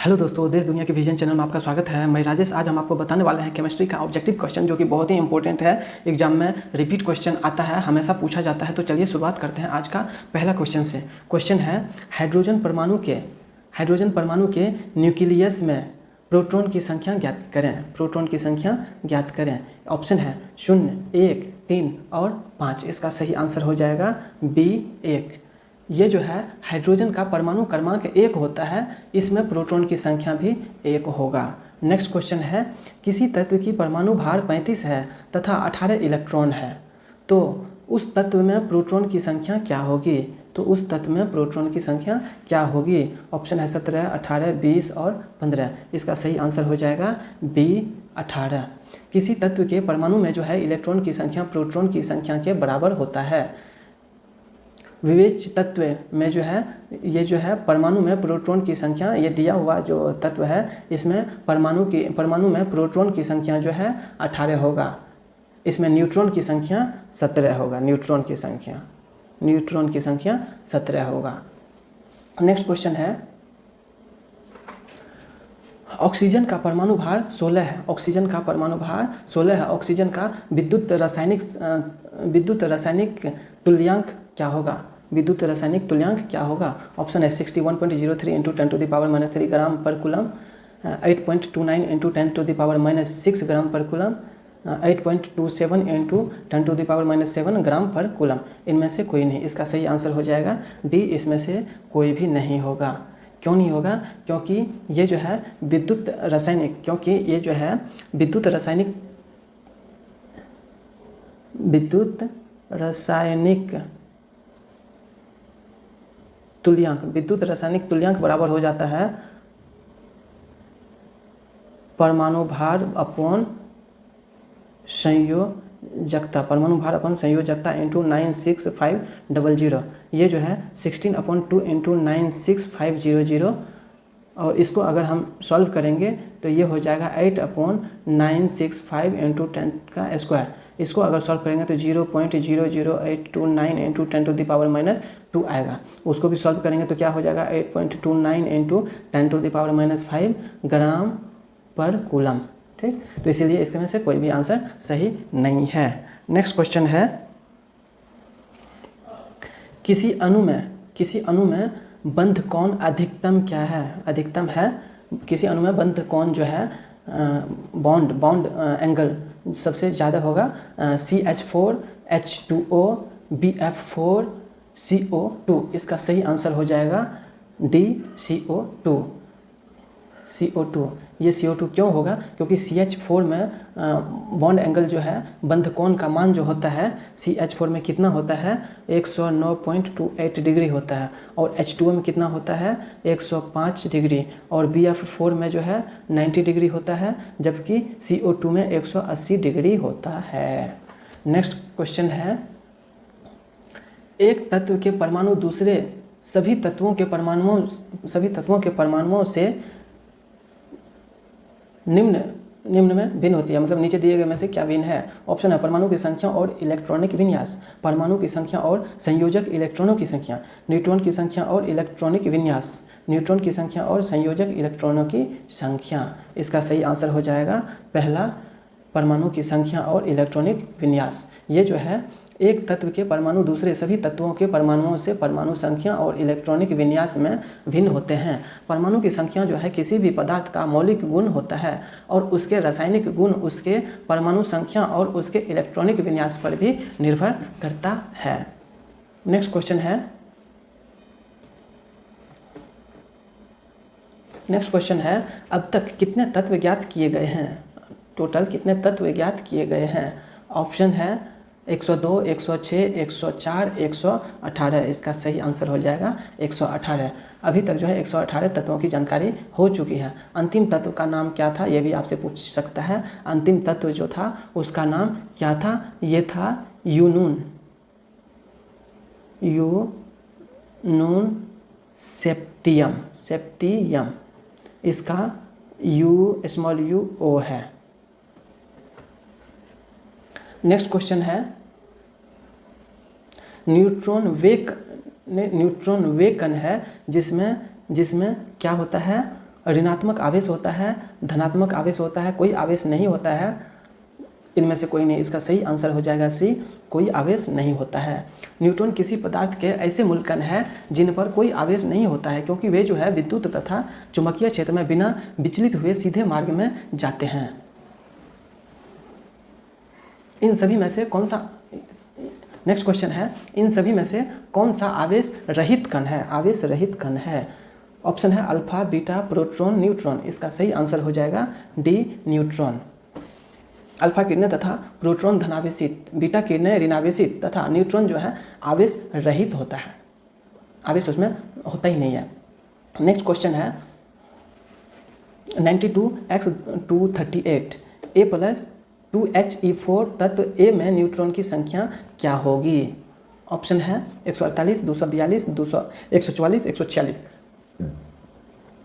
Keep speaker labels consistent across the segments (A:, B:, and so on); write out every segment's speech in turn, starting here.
A: Hello दोस्तों, देश दुनिया के विजन चैनल में आपका स्वागत है। मैं राजेश। आज हम आपको बताने वाले हैं केमिस्ट्री का ऑब्जेक्टिव क्वेश्चन, जो कि बहुत ही इंपॉर्टेंट है। एग्जाम में रिपीट क्वेश्चन आता है, हमेशा पूछा जाता है। तो चलिए शुरुआत करते हैं आज का पहला क्वेश्चन से। क्वेश्चन है हाइड्रोजन परमाणु के न्यूक्लियस में प्रोटॉन की संख्या ज्ञात करें। प्रोटॉन की संख्या ज्ञात करें। ऑप्शन है 0, 1, 3 और 5। इसका सही आंसर हो जाएगा बी 1। ये जो है हाइड्रोजन का परमाणु क्रमांक 1 होता है, इसमें प्रोटॉन की संख्या भी 1 होगा। नेक्स्ट क्वेश्चन है किसी तत्व की परमाणु भार 35 है तथा 18 इलेक्ट्रॉन है, तो उस तत्व में प्रोटॉन की संख्या क्या होगी? ऑप्शन है 17, 18, 20 और 15। इसका सही आंसर हो जाएगा बी 18। किसी तत्व के परमाणु में जो है इलेक्ट्रॉन की संख्या प्रोटॉन की संख्या के बराबर होता है। विवेच्य तत्व में जो है परमाणु में प्रोटॉन की संख्या, ये दिया हुआ जो तत्व है इसमें परमाणु में प्रोटॉन की संख्या जो है 18 होगा। इसमें न्यूट्रॉन की संख्या 17 होगा। न्यूट्रॉन की संख्या 17 होगा। नेक्स्ट क्वेश्चन है ऑक्सीजन का परमाणु भार 16 है। ऑक्सीजन का विद्युत रासायनिक तुल्यांक क्या होगा? ऑप्शन है 61.03 × 10⁻³ ग्राम पर कूलम, 8.29 × 10⁻⁻6 ग्राम पर कूलम, 8.27 × 10⁻⁻7 ग्राम पर कूलम। इनमें से कोई नहीं। इसका सही आंसर हो जाएगा डी। इसमें से कोई भी नहीं होगा। क्यों नहीं होगा? क्योंकि ये जो है विद्युत रासायनिक तुल्यांक बराबर हो जाता है परमाणु भार अपॉन संयोजकता × 96500। ये जो है 16/2 × 96500, और इसको अगर हम सॉल्व करेंगे तो ये हो जाएगा 8/965 × 10⁻²। इसको अगर सॉल्व करेंगे तो 0.00829 × 10⁻⁻2 आएगा। उसको भी सॉल्व करेंगे तो क्या हो जाएगा 8.29 × 10⁻⁻5 ग्राम पर कूलम। ठीक, तो इसीलिए इसके में से कोई भी आंसर सही नहीं है। नेक्स्ट क्वेश्चन है किसी अणु में बंध कोण अधिकतम क्या है? किसी अणु में बंध कोण जो है बॉन्ड एंगल सबसे ज़्यादा होगा CH4 H2O BF4 CO2। इसका सही आंसर हो जाएगा डी CO2। ये CO2 क्यों होगा? क्योंकि CH4 में बॉन्ड एंगल जो है बंध कोण का मान जो होता है CH4 में कितना होता है 109.28 डिग्री होता है, और H2O में कितना होता है 105 डिग्री, और BF4 में जो है 90 डिग्री होता है, जबकि CO2 में 180 डिग्री होता है। नेक्स्ट क्वेश्चन है एक तत्व के परमाणु दूसरे सभी तत्वों के परमाणुओं से निम्न में भिन्न होती है। मतलब नीचे दिए गए में से क्या भिन्न है? ऑप्शन है परमाणु की संख्या और इलेक्ट्रॉनिक विन्यास, परमाणु की संख्या और संयोजक इलेक्ट्रॉनों की संख्या, न्यूट्रॉन की संख्या और इलेक्ट्रॉनिक विन्यास, न्यूट्रॉन की संख्या और संयोजक इलेक्ट्रॉनों की संख्या। इसका सही आंसर हो जाएगा पहला, परमाणु की संख्या और इलेक्ट्रॉनिक विन्यास। ये जो है एक तत्व के परमाणु दूसरे सभी तत्वों के परमाणुओं से परमाणु संख्या और इलेक्ट्रॉनिक विन्यास में भिन्न होते हैं। परमाणु की संख्या जो है किसी भी पदार्थ का मौलिक गुण होता है, और उसके रासायनिक गुण उसके परमाणु संख्या और उसके इलेक्ट्रॉनिक विन्यास पर भी निर्भर करता है। नेक्स्ट क्वेश्चन है अब तक कितने तत्व ज्ञात किए गए हैं? टोटल कितने तत्व ज्ञात किए गए हैं? ऑप्शन है 102, 106, 104, 118। इसका सही आंसर हो जाएगा 118। अभी तक जो है 118 तत्वों की जानकारी हो चुकी है। अंतिम तत्व का नाम क्या था, ये भी आपसे पूछ सकता है। अंतिम तत्व जो था उसका नाम क्या था? ये था यूनून सेप्टियम। इसका UO है। नेक्स्ट क्वेश्चन है न्यूट्रॉन वे कण है जिसमें क्या होता है ऋणात्मक आवेश होता है, धनात्मक आवेश होता है, कोई आवेश नहीं होता है, इनमें से कोई नहीं। इसका सही आंसर हो जाएगा सी, कोई आवेश नहीं होता है। न्यूट्रॉन किसी पदार्थ के ऐसे मूलकण हैं जिन पर कोई आवेश नहीं होता है, क्योंकि वे जो है विद्युत तथा चुंबकीय क्षेत्र में बिना विचलित हुए सीधे मार्ग में जाते हैं। इन सभी में से कौन सा, नेक्स्ट क्वेश्चन है, इन सभी में से कौन सा आवेश रहित कण है? आवेश रहित कण है। ऑप्शन है अल्फा, बीटा, प्रोटॉन, न्यूट्रॉन। इसका सही आंसर हो जाएगा डी, न्यूट्रॉन। अल्फा किरणें तथा प्रोटॉन धनावेशित, बीटा किरणें ऋणावेशित तथा न्यूट्रॉन जो है आवेश रहित होता है, आवेश उसमें होता ही नहीं है। नेक्स्ट क्वेश्चन है 92x238 A प्लस 2He4 तत्व A में न्यूट्रॉन की संख्या क्या होगी? ऑप्शन है 148, 242, 144, 146।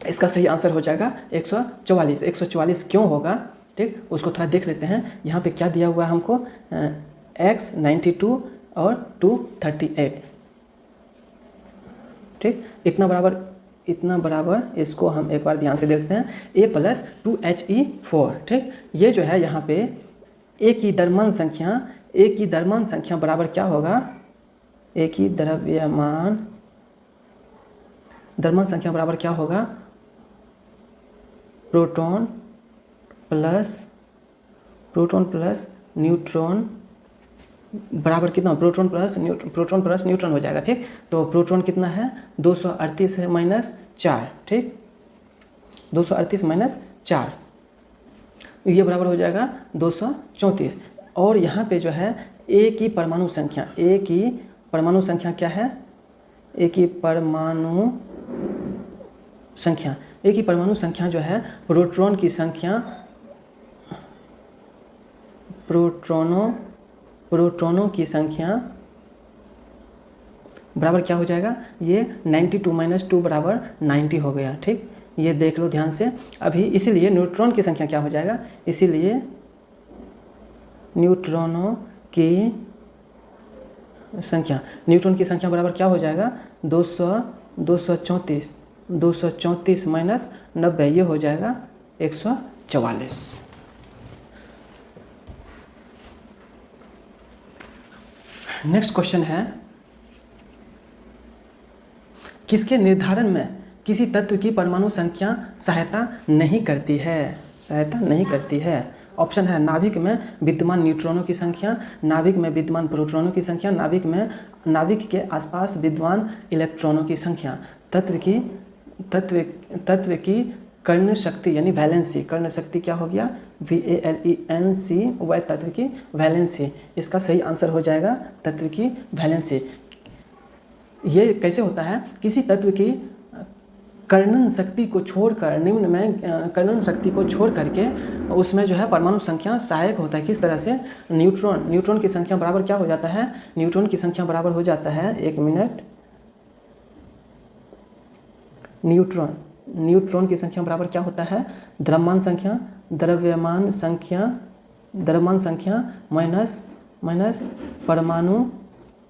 A: इसका सही आंसर हो जाएगा 144। 144 क्यों होगा, ठीक, उसको थोड़ा देख लेते हैं। यहाँ पे क्या दिया हुआ है हमको, x 92 और 238, ठीक, इतना बराबर इसको हम एक बार ध्यान से देखते हैं। A प्लस 2He4, ठीक, ये जो है यहाँ पे A की द्रव्यमान संख्या बराबर क्या होगा? A की द्रव्यमान संख्या बराबर क्या होगा? प्रोटॉन प्लस न्यूट्रॉन बराबर कितना? प्रोटॉन प्लस न्यूट्रॉन हो जाएगा, ठीक। तो प्रोटॉन कितना है? 238 है माइनस 4, ठीक, 238 माइनस 4, ये बराबर हो जाएगा 234। और यहाँ पे जो है ए की परमाणु संख्या क्या है? ए की परमाणु संख्या जो है प्रोटॉनों की संख्या बराबर क्या हो जाएगा? ये 92 माइनस 2 बराबर 90 हो गया, ठीक, ये देख लो ध्यान से अभी। इसीलिए न्यूट्रॉन की संख्या क्या हो जाएगा? इसीलिए न्यूट्रॉन की संख्या बराबर क्या हो जाएगा? 234 माइनस 90, ये हो जाएगा 144। नेक्स्ट क्वेश्चन है, किसके निर्धारण में किसी तत्व की परमाणु संख्या सहायता नहीं करती है? ऑप्शन है नाभिक में विद्यमान न्यूट्रॉनों की संख्या, नाभिक में विद्यमान प्रोटॉनों की संख्या, नाभिक के आसपास विद्यमान इलेक्ट्रॉनों की संख्या, तत्व की कर्ण शक्ति यानी वैलेंसी। कर्ण शक्ति क्या हो गया? VALENC, वह तत्व की वैलेंसी। इसका सही आंसर हो जाएगा तत्व की वैलेंसी। ये कैसे होता है? किसी तत्व की कर्णन शक्ति को छोड़कर, निम्न में कर्णन शक्ति को छोड़ करके उसमें जो है परमाणु संख्या सहायक होता है। किस तरह से? न्यूट्रॉन की संख्या बराबर क्या हो जाता है? न्यूट्रॉन की संख्या बराबर हो जाता है, एक मिनट, न्यूट्रॉन की संख्या बराबर क्या होता है? द्रव्यमान संख्या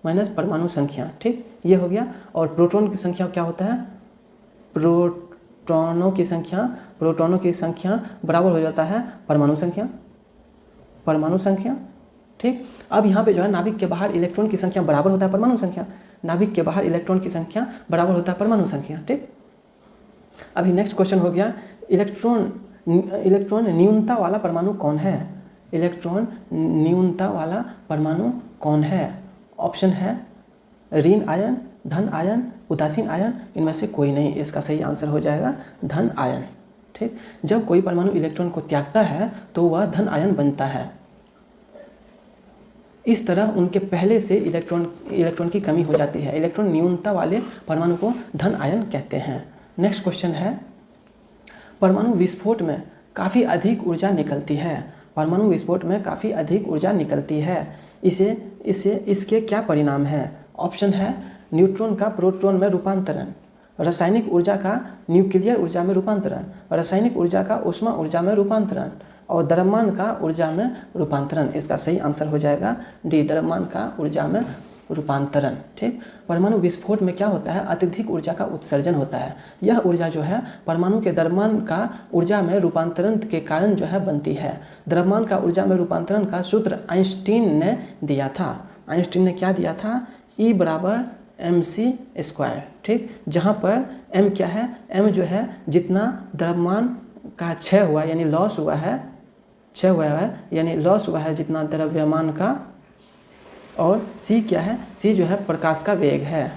A: माइनस परमाणु संख्या, ठीक, ये हो गया। और प्रोटॉन की संख्या क्या होता है? प्रोटॉनों की संख्या बराबर हो जाता है परमाणु संख्या, ठीक। अब यहाँ पे जो है नाभिक के बाहर इलेक्ट्रॉन की संख्या बराबर होता है परमाणु संख्या, नाभिक के बाहर इलेक्ट्रॉन की संख्या बराबर होता है परमाणु संख्या, ठीक। अभी नेक्स्ट क्वेश्चन हो गया, इलेक्ट्रॉन न्यूनता वाला परमाणु कौन है? इलेक्ट्रॉन न्यूनता वाला परमाणु कौन है? ऑप्शन है ऋण आयन, धन आयन, उदासीन आयन, इनमें से कोई नहीं। इसका सही आंसर हो जाएगा धन आयन, ठीक। जब कोई परमाणु इलेक्ट्रॉन को त्यागता है तो वह धन आयन बनता है। इस तरह उनके पहले से इलेक्ट्रॉन की कमी हो जाती है। इलेक्ट्रॉन न्यूनता वाले परमाणु को धन आयन कहते हैं। नेक्स्ट क्वेश्चन है, परमाणु विस्फोट में काफ़ी अधिक ऊर्जा निकलती है, इसके क्या परिणाम हैं? ऑप्शन है न्यूट्रॉन का प्रोटॉन में रूपांतरण, रासायनिक ऊर्जा का न्यूक्लियर ऊर्जा में रूपांतरण, रासायनिक ऊर्जा का ऊष्मा ऊर्जा में रूपांतरण और द्रव्यमान का ऊर्जा में रूपांतरण। इसका सही आंसर हो जाएगा डी, द्रव्यमान का ऊर्जा में रूपांतरण। ठीक, परमाणु विस्फोट में क्या होता है, अत्यधिक ऊर्जा का उत्सर्जन होता है। यह ऊर्जा जो है परमाणु के द्रव्यमान का ऊर्जा में रूपांतरण के कारण जो है बनती है। द्रव्यमान का ऊर्जा में रूपांतरण का सूत्र आइंस्टीन ने दिया था। आइंस्टीन ने क्या दिया था, E बराबर mc²। ठीक, जहाँ पर m क्या है, m जो है जितना द्रव्यमान का क्षय हुआ यानी लॉस हुआ है, यानी लॉस हुआ है जितना द्रव्यमान का, और c क्या है, c जो है प्रकाश का वेग है,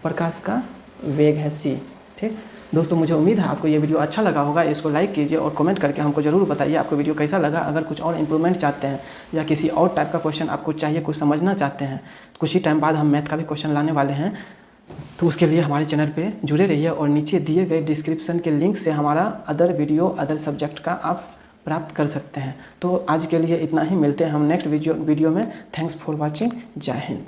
A: प्रकाश का वेग है c। ठीक दोस्तों, मुझे उम्मीद है आपको ये वीडियो अच्छा लगा होगा। इसको लाइक कीजिए और कमेंट करके हमको ज़रूर बताइए आपको वीडियो कैसा लगा। अगर कुछ और इम्प्रूवमेंट चाहते हैं या किसी और टाइप का क्वेश्चन आपको चाहिए, कुछ समझना चाहते हैं, कुछ ही टाइम बाद हम मैथ का भी क्वेश्चन लाने वाले हैं, तो उसके लिए हमारे चैनल पे जुड़े रहिए और नीचे दिए गए डिस्क्रिप्शन के लिंक से हमारा अदर वीडियो अदर सब्जेक्ट का आप प्राप्त कर सकते हैं। तो आज के लिए इतना ही, मिलते हैं हम नेक्स्ट वीडियो में। Thanks for watching. जय हिंद।